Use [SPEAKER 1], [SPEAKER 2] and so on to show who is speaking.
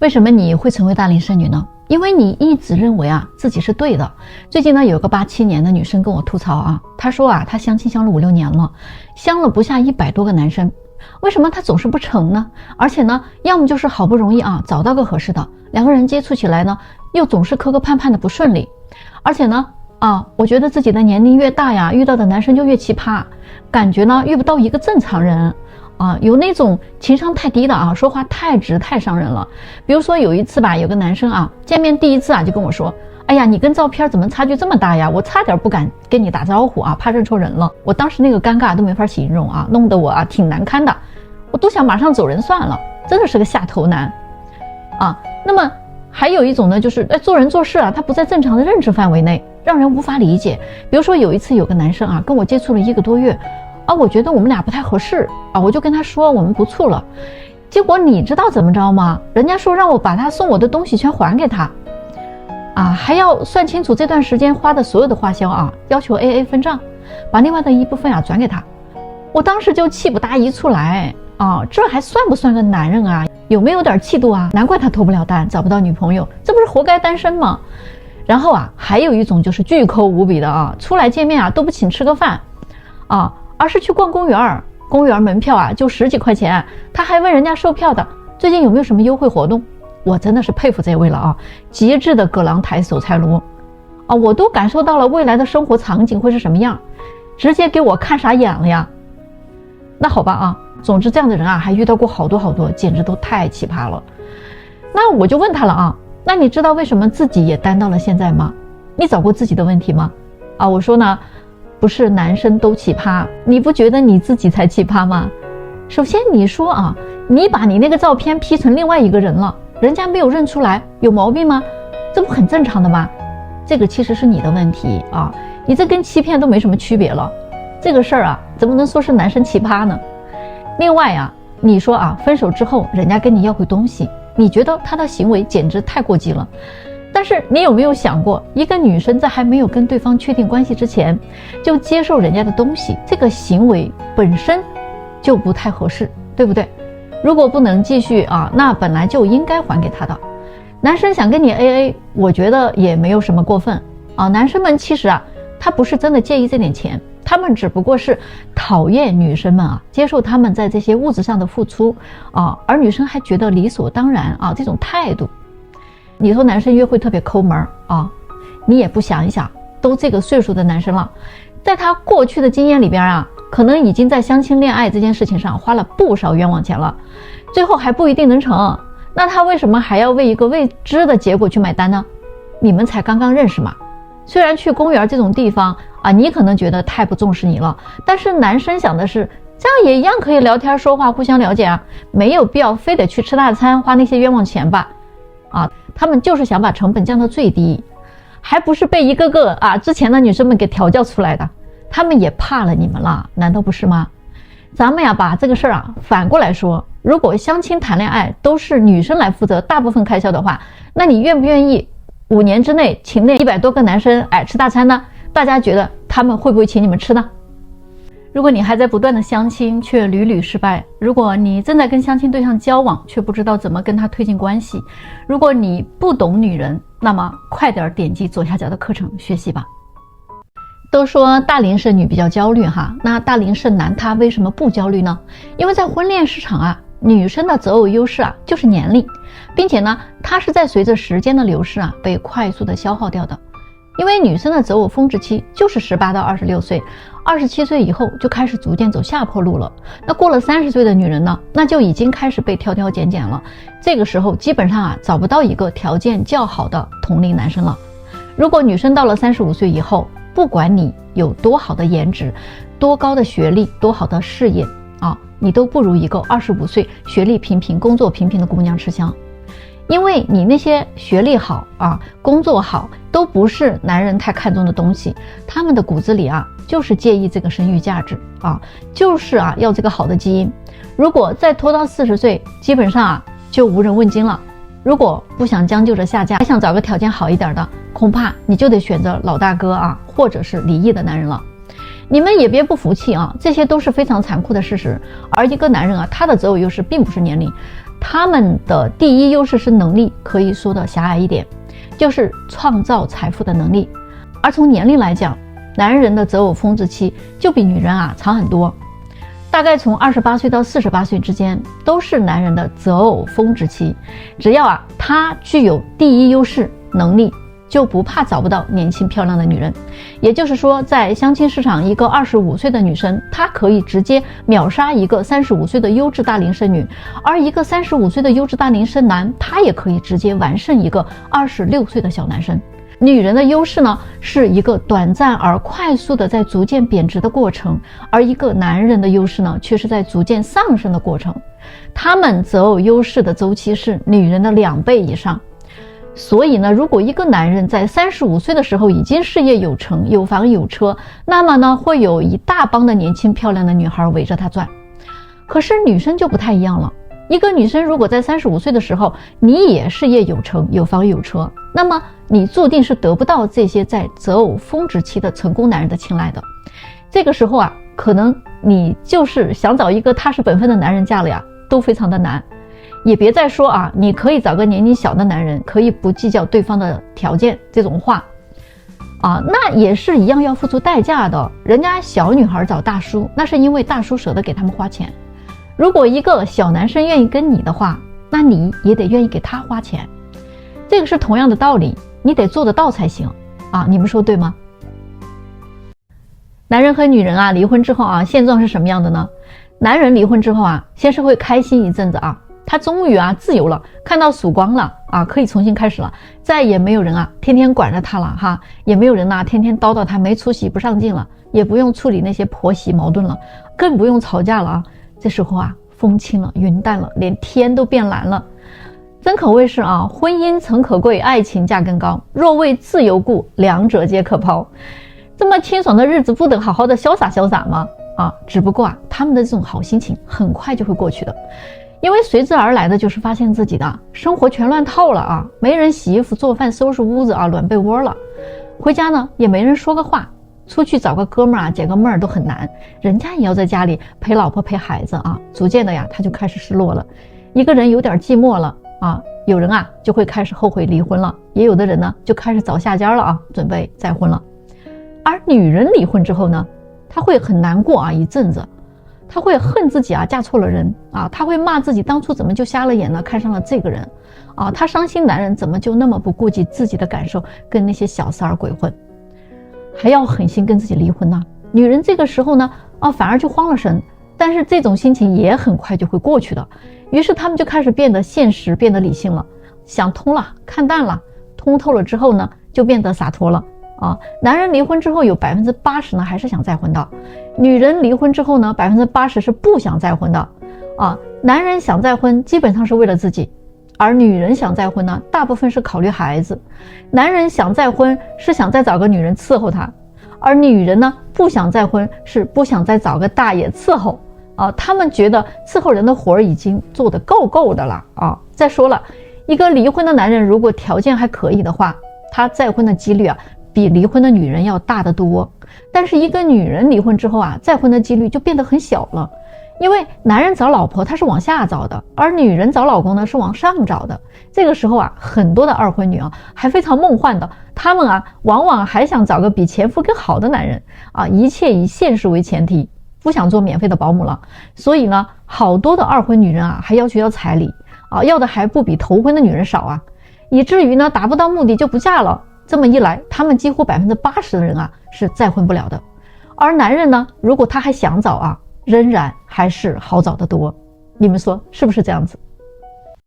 [SPEAKER 1] 为什么你会成为大龄剩女呢？因为你一直认为自己是对的。最近呢，有个87年的女生跟我吐槽她说她相亲相了5、6年了，相了不下100多个男生，为什么她总是不成呢？而且呢，要么就是好不容易找到个合适的，两个人接触起来呢，又总是磕磕绊绊的不顺利。而且呢，我觉得自己的年龄越大遇到的男生就越奇葩，感觉呢遇不到一个正常人。有那种情商太低的说话太直太伤人了。比如说有一次吧，有个男生见面第一次就跟我说，哎呀，你跟照片怎么差距这么大呀？我差点不敢跟你打招呼怕认错人了。我当时那个尴尬都没法形容弄得我挺难堪的，我都想马上走人算了，真的是个下头男那么还有一种呢，就是做人做事他不在正常的认知范围内，让人无法理解。比如说有一次有个男生跟我接触了1个多月我觉得我们俩不太合适我就跟他说我们不处了。结果你知道怎么着吗？人家说让我把他送我的东西全还给他还要算清楚这段时间花的所有的花销要求 AA 分账，把另外的一部分转给他。我当时就气不打一处来这还算不算个男人有没有点气度难怪他脱不了单，找不到女朋友，这不是活该单身吗？然后还有一种就是巨抠无比的出来见面都不请吃个饭而是去逛公园，公园门票就10几块钱，他还问人家售票的最近有没有什么优惠活动。我真的是佩服这位了极致的葛朗台守财奴我都感受到了未来的生活场景会是什么样，直接给我看傻眼了呀。那好吧总之这样的人还遇到过好多，简直都太奇葩了。那我就问他了那你知道为什么自己也单到了现在吗？你找过自己的问题吗？我说呢，不是男生都奇葩，你不觉得你自己才奇葩吗？首先你说你把你那个照片 P 成另外一个人了，人家没有认出来，有毛病吗？这不很正常的吗？这个其实是你的问题你这跟欺骗都没什么区别了。这个事儿怎么能说是男生奇葩呢？另外你说分手之后人家跟你要回东西，你觉得他的行为简直太过激了。但是你有没有想过，一个女生在还没有跟对方确定关系之前就接受人家的东西，这个行为本身就不太合适，对不对？如果不能继续那本来就应该还给他的。男生想跟你 AA， 我觉得也没有什么过分男生们其实他不是真的介意这点钱，他们只不过是讨厌女生们接受他们在这些物质上的付出而女生还觉得理所当然这种态度。你说男生约会特别抠门你也不想一想，都这个岁数的男生了，在他过去的经验里边可能已经在相亲恋爱这件事情上花了不少冤枉钱了，最后还不一定能成，那他为什么还要为一个未知的结果去买单呢？你们才刚刚认识嘛。虽然去公园这种地方你可能觉得太不重视你了，但是男生想的是这样也一样可以聊天说话互相了解没有必要非得去吃大餐花那些冤枉钱吧他们就是想把成本降到最低，还不是被一个个之前的女生们给调教出来的，他们也怕了你们了，难道不是吗？咱们把这个事儿反过来说，如果相亲谈恋爱都是女生来负责大部分开销的话，那你愿不愿意5年之内请那100多个男生吃大餐呢？大家觉得他们会不会请你们吃呢？如果你还在不断的相亲却屡屡失败，如果你正在跟相亲对象交往却不知道怎么跟他推进关系，如果你不懂女人，那么快点点击左下角的课程学习吧。都说大龄剩女比较焦虑那大龄剩男他为什么不焦虑呢？因为在婚恋市场女生的择偶优势就是年龄，并且呢它是在随着时间的流逝被快速的消耗掉的。因为女生的择偶峰值期就是18到26岁，27岁以后就开始逐渐走下坡路了。那过了30岁的女人呢，那就已经开始被挑挑拣拣了，这个时候基本上找不到一个条件较好的同龄男生了。如果女生到了35岁以后，不管你有多好的颜值，多高的学历，多好的事业你都不如一个25岁学历平平工作平平的姑娘吃香。因为你那些学历好工作好都不是男人太看重的东西，他们的骨子里就是介意这个生育价值就是要这个好的基因。如果再拖到40岁，基本上就无人问津了。如果不想将就着下嫁，还想找个条件好一点的，恐怕你就得选择老大哥或者是离异的男人了。你们也别不服气这些都是非常残酷的事实。而一个男人他的择偶优势并不是年龄，他们的第一优势是能力，可以说的狭隘一点，就是创造财富的能力。而从年龄来讲，男人的择偶峰值期就比女人长很多，大概从28岁到48岁之间都是男人的择偶峰值期。只要他具有第一优势能力，就不怕找不到年轻漂亮的女人。也就是说，在相亲市场，一个25岁的女生，她可以直接秒杀一个35岁的优质大龄剩女，而一个35岁的优质大龄剩男，他也可以直接完胜一个26岁的小男生。女人的优势呢，是一个短暂而快速的在逐渐贬值的过程，而一个男人的优势呢，却是在逐渐上升的过程。他们择偶优势的周期是女人的2倍以上。所以呢，如果一个男人在35岁的时候已经事业有成，有房有车，那么呢，会有一大帮的年轻漂亮的女孩围着他转。可是女生就不太一样了。一个女生如果在35岁的时候，你也事业有成，有房有车，那么你注定是得不到这些在择偶峰值期的成功男人的青睐的。这个时候可能你就是想找一个踏实本分的男人嫁了都非常的难。也别再说你可以找个年龄小的男人，可以不计较对方的条件这种话那也是一样要付出代价的。人家小女孩找大叔，那是因为大叔舍得给他们花钱。如果一个小男生愿意跟你的话，那你也得愿意给他花钱。这个是同样的道理，你得做得到才行你们说对吗？男人和女人离婚之后现状是什么样的呢？男人离婚之后先是会开心一阵子他终于自由了，看到曙光了可以重新开始了，再也没有人天天管着他了也没有人天天叨叨他没出息不上进了，也不用处理那些婆媳矛盾了，更不用吵架了这时候风轻了云淡了，连天都变蓝了。真可谓是婚姻诚可贵，爱情价更高，若为自由故，两者皆可抛。这么清爽的日子不得好好的潇洒潇洒吗？只不过他们的这种好心情很快就会过去的。因为随之而来的就是发现自己的生活全乱套了没人洗衣服做饭收拾屋子暖被窝了，回家呢也没人说个话，出去找个哥们儿解个闷儿都很难，人家也要在家里陪老婆陪孩子逐渐的他就开始失落了。一个人有点寂寞了有人就会开始后悔离婚了，也有的人呢就开始找下家了准备再婚了。而女人离婚之后呢，她会很难过一阵子，她会恨自己嫁错了人她会骂自己当初怎么就瞎了眼呢，看上了这个人她伤心男人怎么就那么不顾及自己的感受，跟那些小三儿鬼混，还要狠心跟自己离婚呢。女人这个时候呢反而就慌了神，但是这种心情也很快就会过去的。于是他们就开始变得现实，变得理性了，想通了，看淡了，通透了之后呢就变得洒脱了男人离婚之后有 80% 呢还是想再婚的，女人离婚之后呢 80% 是不想再婚的男人想再婚基本上是为了自己，而女人想再婚呢大部分是考虑孩子。男人想再婚是想再找个女人伺候他，而女人呢不想再婚是不想再找个大爷伺候他们觉得伺候人的活儿已经做得够的了再说了，一个离婚的男人如果条件还可以的话，他再婚的几率比离婚的女人要大得多。但是一个女人离婚之后再婚的几率就变得很小了，因为男人找老婆他是往下找的，而女人找老公呢是往上找的。这个时候很多的二婚女还非常梦幻的，她们往往还想找个比前夫更好的男人一切以现实为前提，不想做免费的保姆了。所以呢好多的二婚女人还要求要彩礼要的还不比头婚的女人少以至于呢达不到目的就不嫁了。这么一来，他们几乎 80% 的人是再婚不了的。而男人呢，如果他还想找仍然还是好找得多。你们说是不是这样子？